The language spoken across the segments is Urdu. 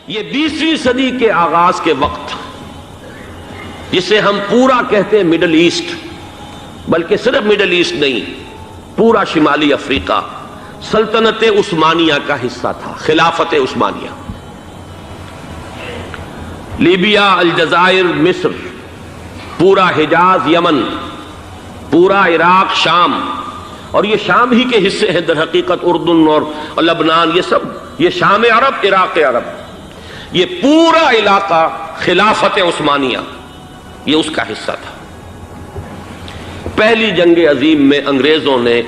یہ 20ویں صدی کے آغاز کے وقت جسے ہم پورا کہتے ہیں مڈل ایسٹ، بلکہ صرف مڈل ایسٹ نہیں، پورا شمالی افریقہ سلطنت عثمانیہ کا حصہ تھا، خلافت عثمانیہ۔ لیبیا، الجزائر، مصر، پورا حجاز، یمن، پورا عراق، شام، اور یہ شام ہی کے حصے ہیں در حقیقت، اردن اور لبنان، یہ سب، یہ شام عرب، عراق عرب، یہ پورا علاقہ خلافت عثمانیہ یہ اس کا حصہ تھا۔ پہلی جنگ عظیم میں انگریزوں نے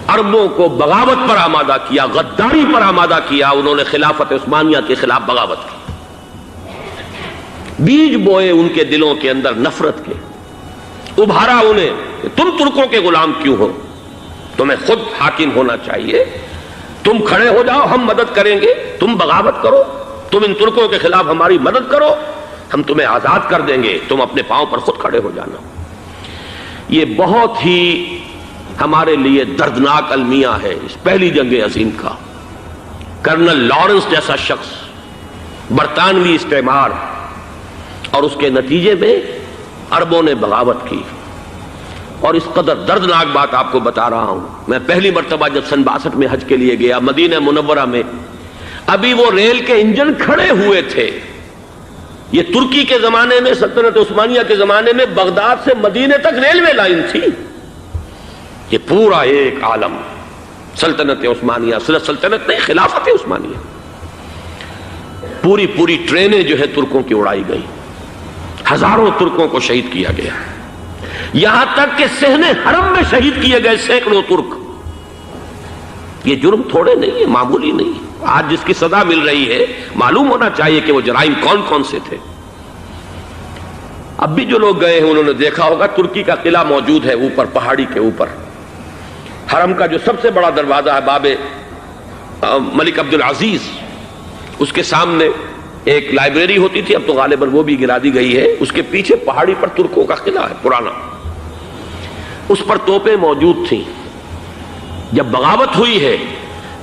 عربوں کو بغاوت پر آمادہ کیا، غداری پر آمادہ کیا، انہوں نے خلافت عثمانیہ کے خلاف بغاوت کی، بیج بوئے ان کے دلوں کے اندر نفرت کے، ابھارا انہیں کہ تم ترکوں کے غلام کیوں ہو، تمہیں خود حاکم ہونا چاہیے، تم کھڑے ہو جاؤ، ہم مدد کریں گے، تم بغاوت کرو، تم ان ترکوں کے خلاف ہماری مدد کرو، ہم تمہیں آزاد کر دیں گے، تم اپنے پاؤں پر خود کھڑے ہو جانا۔ یہ بہت ہی ہمارے لیے دردناک المیہ ہے اس پہلی جنگ عظیم کا۔ کرنل لارنس جیسا شخص، برطانوی استعمار، اور اس کے نتیجے میں عربوں نے بغاوت کی۔ اور اس قدر دردناک بات آپ کو بتا رہا ہوں، میں پہلی مرتبہ جب سن 62 میں حج کے لیے گیا مدینہ منورہ میں، ابھی وہ ریل کے انجن کھڑے ہوئے تھے۔ یہ ترکی کے زمانے میں، سلطنت عثمانیہ کے زمانے میں بغداد سے مدینے تک ریلوے لائن تھی۔ یہ پورا ایک عالم سلطنت عثمانیہ، صرف سلطنت نہیں، خلافت عثمانیہ، پوری ٹرینیں جو ہے ترکوں کی اڑائی گئی، ہزاروں ترکوں کو شہید کیا گیا، یہاں تک کہ صحن حرم میں شہید کیے گئے سینکڑوں ترک۔ یہ جرم تھوڑے نہیں ہے، معمولی نہیں ہے۔ آج جس کی سزا مل رہی ہے، معلوم ہونا چاہیے کہ وہ جرائم کون کون سے تھے۔ اب بھی جو لوگ گئے ہیں انہوں نے دیکھا ہوگا، ترکی کا قلعہ موجود ہے اوپر پہاڑی کے اوپر، حرم کا جو سب سے بڑا دروازہ ہے باب ملک عبدالعزیز، اس کے سامنے ایک لائبریری ہوتی تھی، اب تو غالباً وہ بھی گرا دی گئی ہے، اس کے پیچھے پہاڑی پر ترکوں کا قلعہ ہے پرانا، اس پر توپیں موجود تھیں۔ جب بغاوت ہوئی ہے،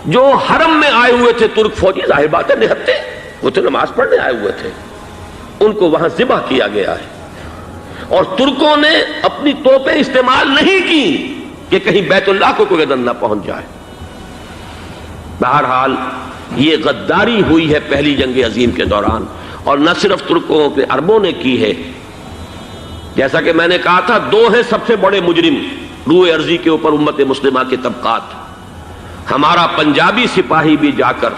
جو حرم میں آئے ہوئے تھے ترک فوجی، ظاہر بات ہے نہتے، وہ تو نماز پڑھنے آئے ہوئے تھے، ان کو وہاں ذبح کیا گیا ہے، اور ترکوں نے اپنی توپیں استعمال نہیں کی کہ کہیں بیت اللہ کو کوئی گدن نہ پہنچ جائے۔ بہرحال یہ غداری ہوئی ہے پہلی جنگ عظیم کے دوران، اور نہ صرف ترکوں کے، عربوں نے کی ہے۔ جیسا کہ میں نے کہا تھا، دو ہیں سب سے بڑے مجرم روئے ارضی کے اوپر امت مسلمہ کے طبقات۔ ہمارا پنجابی سپاہی بھی جا کر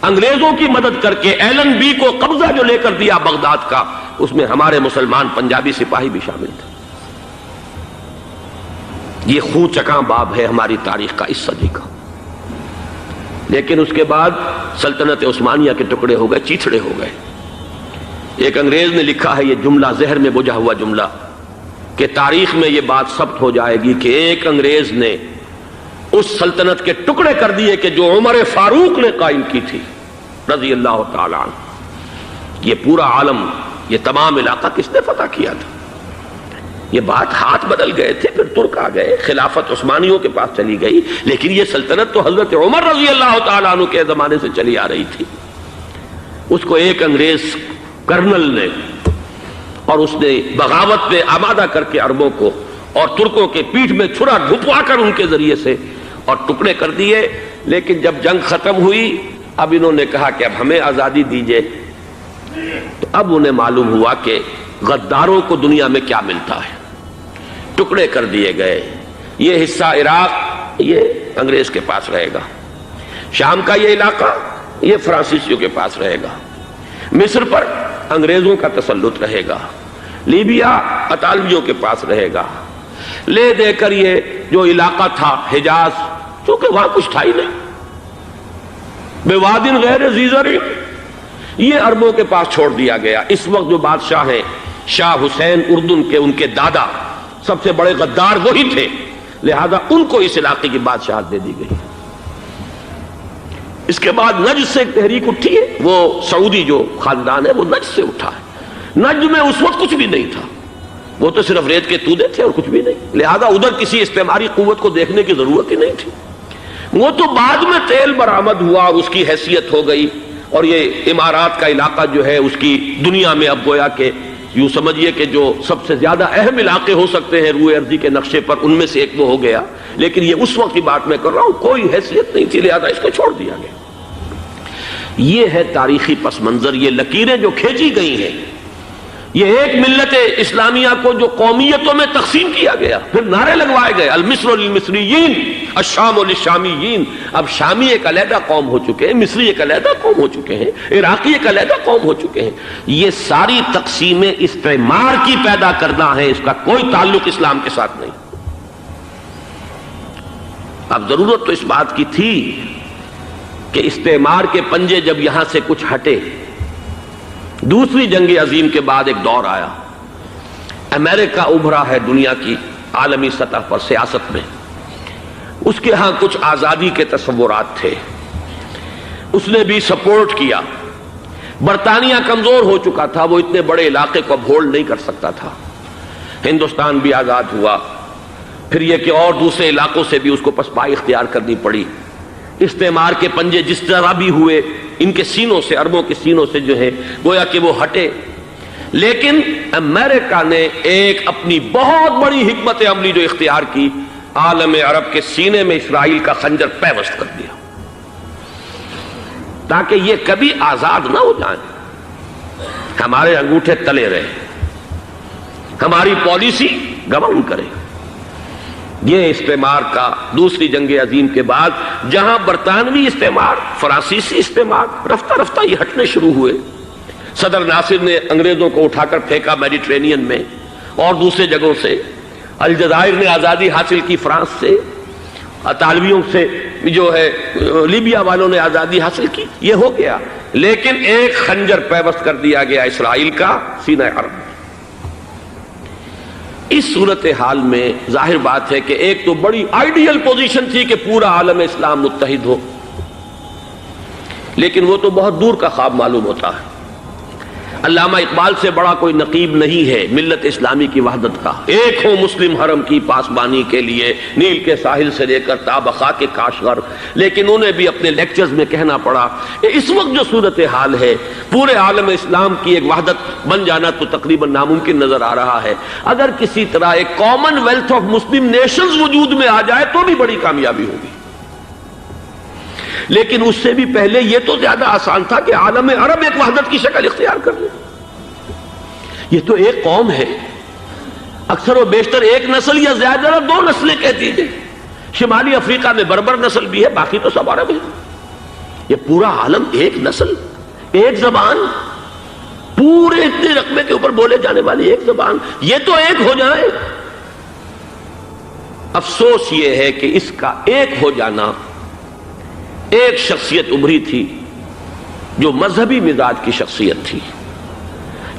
انگریزوں کی مدد کر کے ایلن بی کو قبضہ جو لے کر دیا بغداد کا، اس میں ہمارے مسلمان پنجابی سپاہی بھی شامل تھے۔ یہ خون چکاں باب ہے ہماری تاریخ کا اس صدی کا۔ لیکن اس کے بعد سلطنت عثمانیہ کے ٹکڑے ہو گئے، چیتھڑے ہو گئے۔ ایک انگریز نے لکھا ہے یہ جملہ، زہر میں بجھا ہوا جملہ، کہ تاریخ میں یہ بات ثبت ہو جائے گی کہ ایک انگریز نے اس سلطنت کے ٹکڑے کر دیے کہ جو عمر فاروق نے قائم کی تھی رضی اللہ تعالیٰ عنہ۔ یہ پورا عالم، یہ تمام علاقہ کس نے فتح کیا تھا؟ یہ بات ہاتھ بدل گئے تھے، پھر ترک آ گئے، خلافت عثمانیوں کے پاس چلی گئی، لیکن یہ سلطنت تو حضرت عمر رضی اللہ تعالیٰ عنہ کے زمانے سے چلی آ رہی تھی۔ اس کو ایک انگریز کرنل نے، اور اس نے بغاوت پہ آمادہ کر کے عربوں کو اور ترکوں کے پیٹھ میں چھرا ڈھپوا کر ان کے ذریعے سے اور ٹکڑے کر دیے۔ لیکن جب جنگ ختم ہوئی، اب انہوں نے کہا کہ اب ہمیں آزادی دیجئے، تو اب انہیں معلوم ہوا کہ غداروں کو دنیا میں کیا ملتا ہے۔ ٹکڑے کر دیے گئے۔ یہ حصہ عراق یہ انگریز کے پاس رہے گا، شام کا یہ علاقہ یہ فرانسیسیوں کے پاس رہے گا، مصر پر انگریزوں کا تسلط رہے گا، لیبیا اطالویوں کے پاس رہے گا۔ لے دے کر یہ جو علاقہ تھا حجاز، چونکہ وہاں کچھ تھا ہی نہیں، بوادن غیر ذی زرع، یہ عربوں کے پاس چھوڑ دیا گیا۔ اس وقت جو بادشاہ ہیں، شاہ حسین اردن کے، ان کے دادا سب سے بڑے غدار وہی تھے، لہذا ان کو اس علاقے کی بادشاہت دے دی گئی۔ اس کے بعد نجد سے ایک تحریک اٹھی ہے، وہ سعودی جو خاندان ہے وہ نجد سے اٹھا ہے۔ نجد میں اس وقت کچھ بھی نہیں تھا، وہ تو صرف ریت کے تودے تھے اور کچھ بھی نہیں، لہذا ادھر کسی استعماری قوت کو دیکھنے کی ضرورت ہی نہیں تھی۔ وہ تو بعد میں تیل برآمد ہوا اور اس کی حیثیت ہو گئی، اور یہ امارات کا علاقہ جو ہے اس کی دنیا میں اب گویا کہ یوں سمجھیے کہ جو سب سے زیادہ اہم علاقے ہو سکتے ہیں روئے ارضی کے نقشے پر، ان میں سے ایک وہ ہو گیا، لیکن یہ اس وقت کی بات میں کر رہا ہوں، کوئی حیثیت نہیں تھی، لہذا اس کو چھوڑ دیا گیا۔ یہ ہے تاریخی پس منظر، یہ لکیریں جو کھینچی گئی ہیں، یہ ایک ملت اسلامیہ کو جو قومیتوں میں تقسیم کیا گیا، پھر نعرے لگوائے گئے المصر للمصریین الشام للشامیین۔ اب شامی ایک علیحدہ قوم ہو چکے ہیں، مصری ایک علیحدہ قوم ہو چکے ہیں، عراقی ایک علیحدہ قوم ہو چکے ہیں۔ یہ ساری تقسیمیں استعمار کی پیدا کرنا ہے، اس کا کوئی تعلق اسلام کے ساتھ نہیں۔ اب ضرورت تو اس بات کی تھی کہ استعمار کے پنجے جب یہاں سے کچھ ہٹے، دوسری جنگ عظیم کے بعد ایک دور آیا، امریکہ ابھرا ہے دنیا کی عالمی سطح پر سیاست میں، اس کے ہاں کچھ آزادی کے تصورات تھے، اس نے بھی سپورٹ کیا۔ برطانیہ کمزور ہو چکا تھا، وہ اتنے بڑے علاقے کو اب ہولڈ نہیں کر سکتا تھا۔ ہندوستان بھی آزاد ہوا، پھر یہ کہ اور دوسرے علاقوں سے بھی اس کو پسپائی اختیار کرنی پڑی۔ استعمار کے پنجے جس طرح بھی ہوئے، ان کے سینوں سے، عربوں کے سینوں سے جو ہے گویا کہ وہ ہٹے، لیکن امریکہ نے ایک اپنی بہت بڑی حکمت عملی جو اختیار کی، عالم عرب کے سینے میں اسرائیل کا خنجر پیوست کر دیا، تاکہ یہ کبھی آزاد نہ ہو جائیں، ہمارے انگوٹھے تلے رہے، ہماری پالیسی گورن کرے۔ یہ استعمار کا دوسری جنگ عظیم کے بعد، جہاں برطانوی استعمار، فرانسیسی استعمار رفتہ رفتہ یہ ہٹنے شروع ہوئے۔ صدر ناصر نے انگریزوں کو اٹھا کر پھینکا میڈیٹرینین میں اور دوسرے جگہوں سے، الجزائر نے آزادی حاصل کی فرانس سے، اطالویوں سے جو ہے لیبیا والوں نے آزادی حاصل کی، یہ ہو گیا، لیکن ایک خنجر پیوست کر دیا گیا اسرائیل کا سینہ عرب میں۔ اس صورتحال میں ظاہر بات ہے کہ ایک تو بڑی آئیڈیل پوزیشن تھی کہ پورا عالم اسلام متحد ہو، لیکن وہ تو بہت دور کا خواب معلوم ہوتا ہے۔ علامہ اقبال سے بڑا کوئی نقیب نہیں ہے ملت اسلامی کی وحدت کا۔ ایک ہو مسلم حرم کی پاسبانی کے لیے، نیل کے ساحل سے لے کر تا بخاک کاشغر، لیکن انہیں بھی اپنے لیکچرز میں کہنا پڑا کہ اس وقت جو صورتحال ہے، پورے عالم اسلام کی ایک وحدت بن جانا تو تقریباً ناممکن نظر آ رہا ہے۔ اگر کسی طرح ایک common wealth of Muslim nations وجود میں آ جائے تو بھی بڑی کامیابی ہوگی، لیکن اس سے بھی پہلے یہ تو زیادہ آسان تھا کہ عالم عرب ایک وحدت کی شکل اختیار کر لے۔ یہ تو ایک قوم ہے، اکثر و بیشتر ایک نسل یا زیادہ دو نسلیں کہہ دیجئے، شمالی افریقہ میں بربر نسل بھی ہے، باقی تو سب عرب ہیں۔ یہ پورا عالم ایک نسل، ایک زبان، پورے اتنے رقبے کے اوپر بولے جانے والی ایک زبان، یہ تو ایک ہو جائے۔ افسوس یہ ہے کہ اس کا ایک ہو جانا، ایک شخصیت ابھری تھی جو مذہبی مزاج کی شخصیت تھی،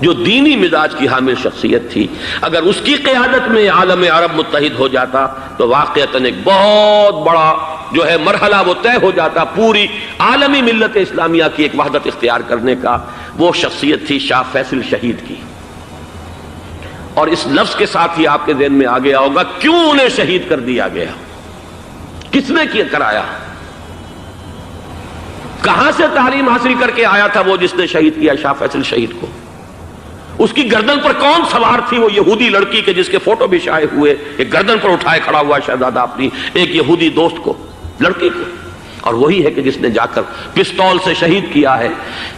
جو دینی مزاج کی حامل شخصیت تھی، اگر اس کی قیادت میں عالم عرب متحد ہو جاتا تو واقعتاً ایک بہت بڑا جو ہے مرحلہ وہ طے ہو جاتا پوری عالمی ملت اسلامیہ کی ایک وحدت اختیار کرنے کا۔ وہ شخصیت تھی شاہ فیصل شہید کی، اور اس لفظ کے ساتھ ہی آپ کے ذہن میں آ گیا ہوگا کیوں انہیں شہید کر دیا گیا، کس نے کیا کرایا، کہاں سے تعلیم حاصل کر کے آیا تھا وہ جس نے شہید کیا شاہ فیصل شہید کو، اس کی گردن پر کون سوار تھی، وہ یہودی لڑکی کے جس کے فوٹو بھی شائع ہوئے، ایک گردن پر اٹھائے کھڑا ہوا شہزادہ اپنی ایک یہودی دوست کو، لڑکی کو، اور وہی ہے کہ جس نے جا کر پستول سے شہید کیا ہے۔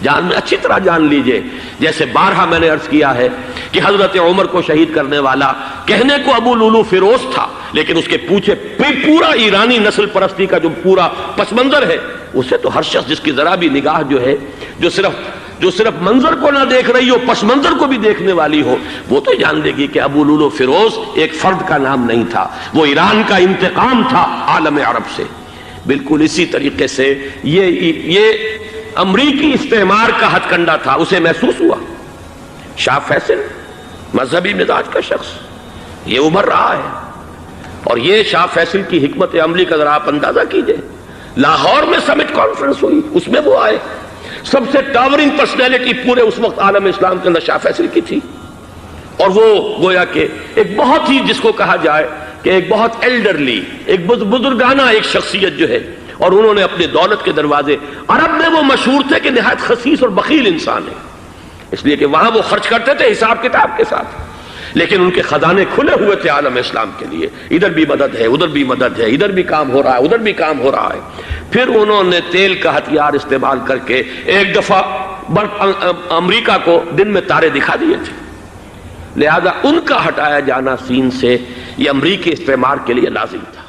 جان میں اچھی طرح جان لیجئے، جیسے بارہا میں نے عرض کیا ہے کہ حضرت عمر کو شہید کرنے والا کہنے کو ابو لولو فیروز تھا، لیکن اس کے پیچھے پورا ایرانی نسل پرستی کا جو پورا پس منظر ہے، اسے تو ہر شخص جس کی ذرا بھی نگاہ جو ہے جو صرف منظر کو نہ دیکھ رہی ہو، پس منظر کو بھی دیکھنے والی ہو، وہ تو جان لے گی کہ ابو لولو فیروز ایک فرد کا نام نہیں تھا، وہ ایران کا انتقام تھا عالم عرب سے۔ بالکل اسی طریقے سے یہ امریکی استعمار کا ہتھ کنڈا تھا، اسے محسوس ہوا۔ شاہ فیصل مذہبی مزاج کا شخص یہ ابھر رہا ہے، اور یہ شاہ فیصل کی حکمت عملی کا ذرا آپ اندازہ کیجئے۔ لاہور میں سمٹ کانفرنس ہوئی، اس میں وہ آئے، سب سے ٹاورنگ پرسنالٹی پورے اس وقت عالم اسلام کے اندر شاہ فیصل کی تھی، اور وہ گویا کہ ایک بہت ہی جس کو کہا جائے کہ ایک بہت ایلڈرلی، ایک بزرگانہ ایک شخصیت جو ہے، اور انہوں نے اپنی دولت کے دروازے، عرب میں وہ مشہور تھے کہ نہایت خسیس اور بخیل انسان ہے، اس لیے کہ وہاں وہ خرچ کرتے تھے حساب کتاب کے ساتھ، لیکن ان کے خزانے کھلے ہوئے تھے عالم اسلام کے لیے، ادھر بھی مدد ہے، ادھر بھی مدد ہے، ادھر بھی کام ہو رہا ہے، ادھر بھی کام ہو رہا ہے۔ پھر انہوں نے تیل کا ہتھیار استعمال کر کے ایک دفعہ امریکہ کو دن میں تارے دکھا دیے تھے، لہذا ان کا ہٹایا جانا سین سے یہ امریکی استعمار کے لیے لازم تھا۔